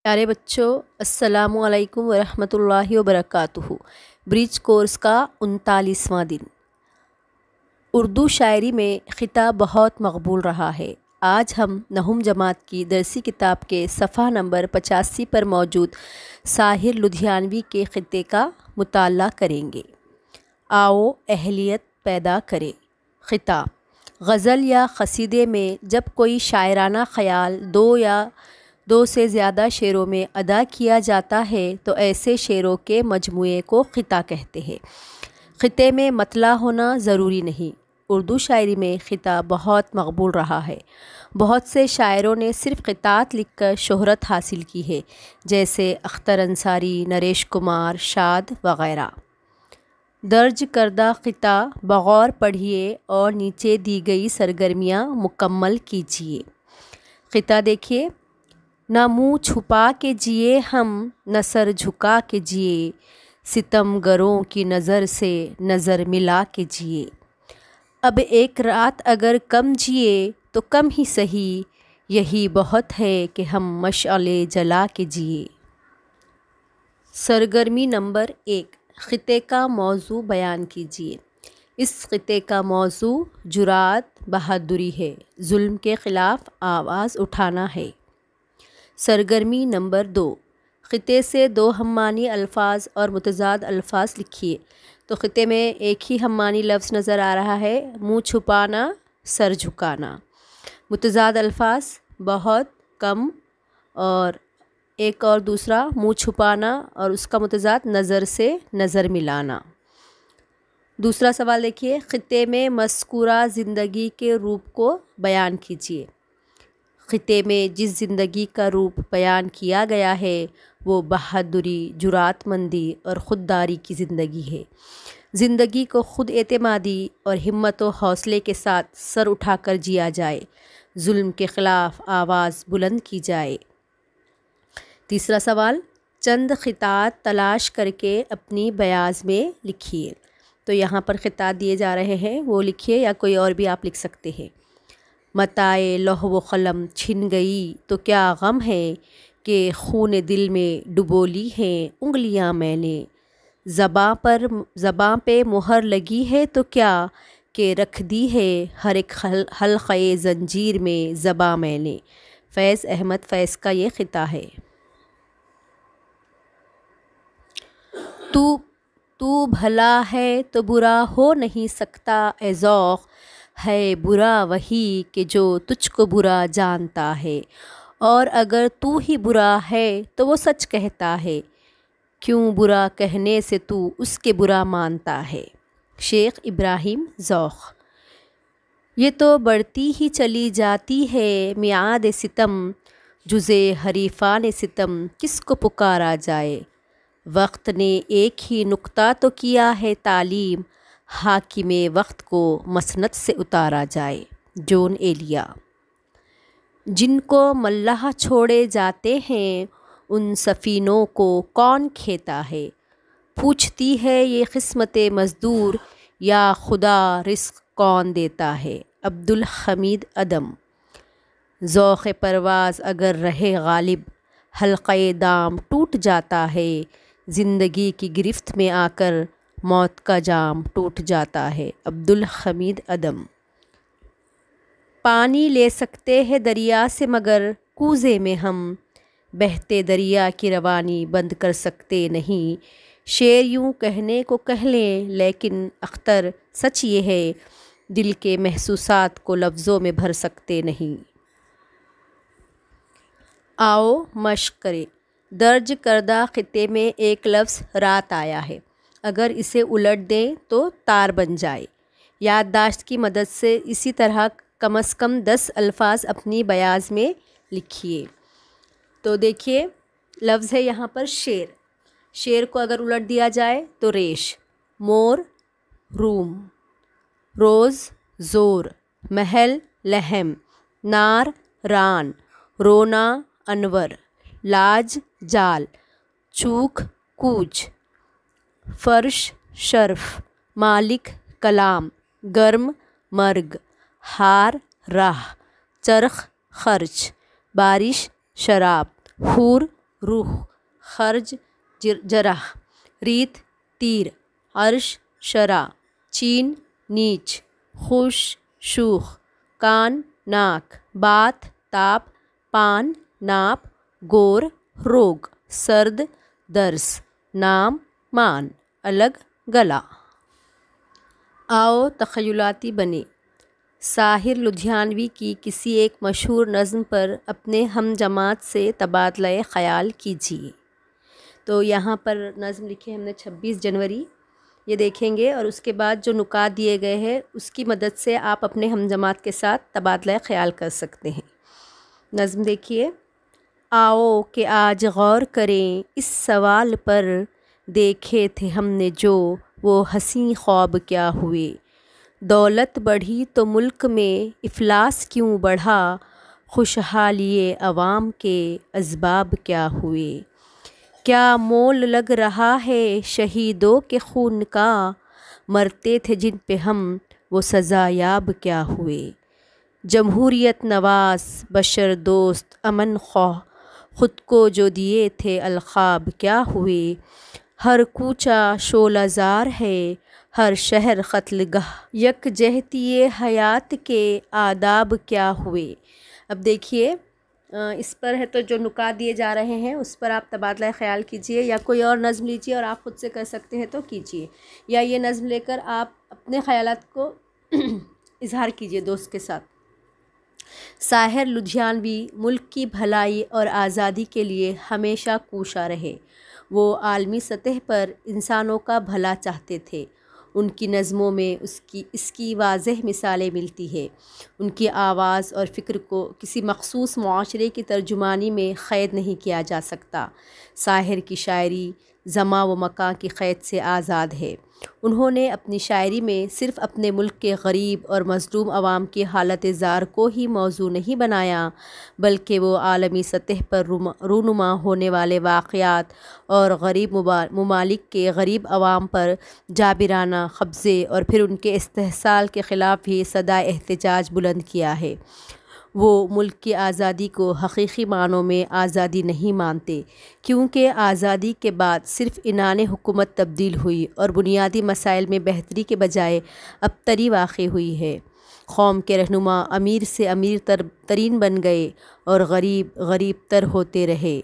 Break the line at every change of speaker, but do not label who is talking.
پیارے بچوں، السلام علیکم ورحمۃ اللہ وبرکاتہ۔ برج کورس کا 39واں دن۔ اردو شاعری میں خطہ بہت مقبول رہا ہے۔ آج ہم نہم جماعت کی درسی کتاب کے صفحہ نمبر 85 پر موجود ساحر لدھیانوی کے خطے کا مطالعہ کریں گے۔ آؤ اہلیت پیدا کرے۔ خطہ: غزل یا قصیدے میں جب کوئی شاعرانہ خیال دو سے زیادہ شعروں میں ادا کیا جاتا ہے تو ایسے شعروں کے مجموعے کو خطہ کہتے ہیں۔ خطے میں مطلع ہونا ضروری نہیں۔ اردو شاعری میں خطہ بہت مقبول رہا ہے۔ بہت سے شاعروں نے صرف خطات لکھ کر شہرت حاصل کی ہے، جیسے اختر انصاری، نریش کمار، شاد وغیرہ۔ درج کردہ خطہ بغور پڑھیے اور نیچے دی گئی سرگرمیاں مکمل کیجیے۔ خطہ دیکھیے: نہ منہ چھپا کے جیے ہم، نہ سر جھکا کے جیے، ستم گروں کی نظر سے نظر ملا کے جیے۔ اب ایک رات اگر کم جیے تو کم ہی سہی، یہی بہت ہے کہ ہم مشعلیں جلا کے جیے۔ سرگرمی نمبر 1، خطے کا موضوع بیان کیجیے۔ اس خطے کا موضوع جرأت، بہادری ہے، ظلم کے خلاف آواز اٹھانا ہے۔ سرگرمی نمبر 2، خطے سے دو ہم معنی الفاظ اور متضاد الفاظ لکھیے۔ تو خطے میں ایک ہی ہم معنی لفظ نظر آ رہا ہے، منہ چھپانا، سر جھکانا۔ متضاد الفاظ بہت، کم، اور ایک اور دوسرا منہ چھپانا اور اس کا متضاد نظر سے نظر ملانا۔ دوسرا سوال دیکھیے: خطے میں مذکورہ زندگی کے روپ کو بیان کیجیے۔ خطے میں جس زندگی کا روپ بیان کیا گیا ہے وہ بہادری، جرأت مندی اور خودداری کی زندگی ہے۔ زندگی کو خود اعتمادی اور ہمت و حوصلے کے ساتھ سر اٹھا کر جیا جائے، ظلم کے خلاف آواز بلند کی جائے۔ تیسرا سوال: چند خطات تلاش کر کے اپنی بیاض میں لکھیے۔ تو یہاں پر خطات دیے جا رہے ہیں، وہ لکھیے یا کوئی اور بھی آپ لکھ سکتے ہیں۔ متاع لوح و قلم چھن گئی تو کیا غم ہے، کہ خون دل میں ڈبو لی ہیں انگلیاں میں نے۔ زباں پہ مہر لگی ہے تو کیا، کہ رکھ دی ہے ہر ایک حلقۂ زنجیر میں زباں میں نے۔ فیض احمد فیض کا یہ خطہ ہے۔ تو بھلا ہے تو برا ہو نہیں سکتا اے ذوق، ہے برا وہی کہ جو تجھ کو برا جانتا ہے، اور اگر تو ہی برا ہے تو وہ سچ کہتا ہے، کیوں برا کہنے سے تو اس کے برا مانتا ہے۔ شیخ ابراہیم ذوق۔ یہ تو بڑھتی ہی چلی جاتی ہے میعاد ستم، جزے حریفان ستم کس کو پکارا جائے۔ وقت نے ایک ہی نکتہ تو کیا ہے تعلیم، حاکم وقت کو مسند سے اتارا جائے۔ جون ایلیا۔ جن کو ملاح چھوڑے جاتے ہیں ان سفینوں کو کون کھیتا ہے، پوچھتی ہے یہ قسمت مزدور، یا خدا رزق کون دیتا ہے۔ عبدالحمید عدم۔ ذوق پرواز اگر رہے غالب، حلقۂ دام ٹوٹ جاتا ہے، زندگی کی گرفت میں آ کر موت کا جام ٹوٹ جاتا ہے۔ عبدالحمید عدم۔ پانی لے سکتے ہیں دریا سے مگر کوزے میں ہم، بہتے دریا کی روانی بند کر سکتے نہیں۔ شعر یوں کہنے کو کہہ لیں لیکن اختر سچ یہ ہے، دل کے محسوسات کو لفظوں میں بھر سکتے نہیں۔ آؤ مشق کریں۔ درج کردہ خطے میں ایک لفظ رات آیا ہے، اگر اسے الٹ دیں تو تار بن جائے۔ یادداشت کی مدد سے اسی طرح کم از کم 10 الفاظ اپنی بیاض میں لکھیے۔ تو دیکھیے لفظ ہے یہاں پر شیر۔ شیر کو اگر الٹ دیا جائے تو ریش، مور روم، روز زور، محل لحم، نار ران، رونا انور، لاج جال، چوک کوچ، فرش شرف، مالک کلام، گرم مرگ، ہار راہ، چرخ خرچ، بارش شراب، حور روح، خرج جرح، ریت تیر، عرش شرح، چین نیچ، خوش شوخ، کان ناک، بات تاپ، پان ناپ، گور روگ، سرد درس، نام مان، الگ گلا۔ آؤ تخیلاتی بنے۔ ساحر لدھیانوی کی کسی ایک مشہور نظم پر اپنے ہم جماعت سے تبادلہ خیال کیجیے۔ تو یہاں پر نظم لکھی ہم نے 26 جنوری، یہ دیکھیں گے، اور اس کے بعد جو نکات دیے گئے ہیں اس کی مدد سے آپ اپنے ہم جماعت کے ساتھ تبادلہ خیال کر سکتے ہیں۔ نظم دیکھیے۔ آؤ کہ آج غور کریں اس سوال پر، دیکھے تھے ہم نے جو وہ حسین خواب کیا ہوئے۔ دولت بڑھی تو ملک میں افلاس کیوں بڑھا، خوشحالی عوام کے اسباب کیا ہوئے۔ کیا مول لگ رہا ہے شہیدوں کے خون کا، مرتے تھے جن پہ ہم وہ سزا یاب کیا ہوئے۔ جمہوریت نواز، بشر دوست، امن خواہ، خود کو جو دیے تھے القاب کیا ہوئے۔ ہر کوچہ شعلہ زار ہے، ہر شہر قتل گاہ، یکجہتی حیات کے آداب کیا ہوئے۔ اب دیکھیے اس پر ہے تو جو نکات دیے جا رہے ہیں اس پر آپ تبادلہ خیال کیجئے، یا کوئی اور نظم لیجئے اور آپ خود سے کر سکتے ہیں تو کیجئے، یا یہ نظم لے کر آپ اپنے خیالات کو اظہار کیجئے دوست کے ساتھ۔ ساحر لدھیانوی ملک کی بھلائی اور آزادی کے لیے ہمیشہ کوشاں رہے۔ وہ عالمی سطح پر انسانوں کا بھلا چاہتے تھے۔ ان کی نظموں میں اس کی واضح مثالیں ملتی ہیں۔ ان کی آواز اور فکر کو کسی مخصوص معاشرے کی ترجمانی میں قید نہیں کیا جا سکتا۔ ساحر کی شاعری زمان و مکان کی قید سے آزاد ہے۔ انہوں نے اپنی شاعری میں صرف اپنے ملک کے غریب اور مظلوم عوام کی حالت زار کو ہی موضوع نہیں بنایا، بلکہ وہ عالمی سطح پر رونما ہونے والے واقعات اور غریب ممالک کے غریب عوام پر جابرانہ قبضے اور پھر ان کے استحصال کے خلاف بھی صدائے احتجاج بلند کیا ہے۔ وہ ملک کی آزادی کو حقیقی معنوں میں آزادی نہیں مانتے، کیونکہ آزادی کے بعد صرف عنان حکومت تبدیل ہوئی اور بنیادی مسائل میں بہتری کے بجائے ابتری واقع ہوئی ہے۔ قوم کے رہنما امیر سے امیر ترین بن گئے اور غریب غریب تر ہوتے رہے۔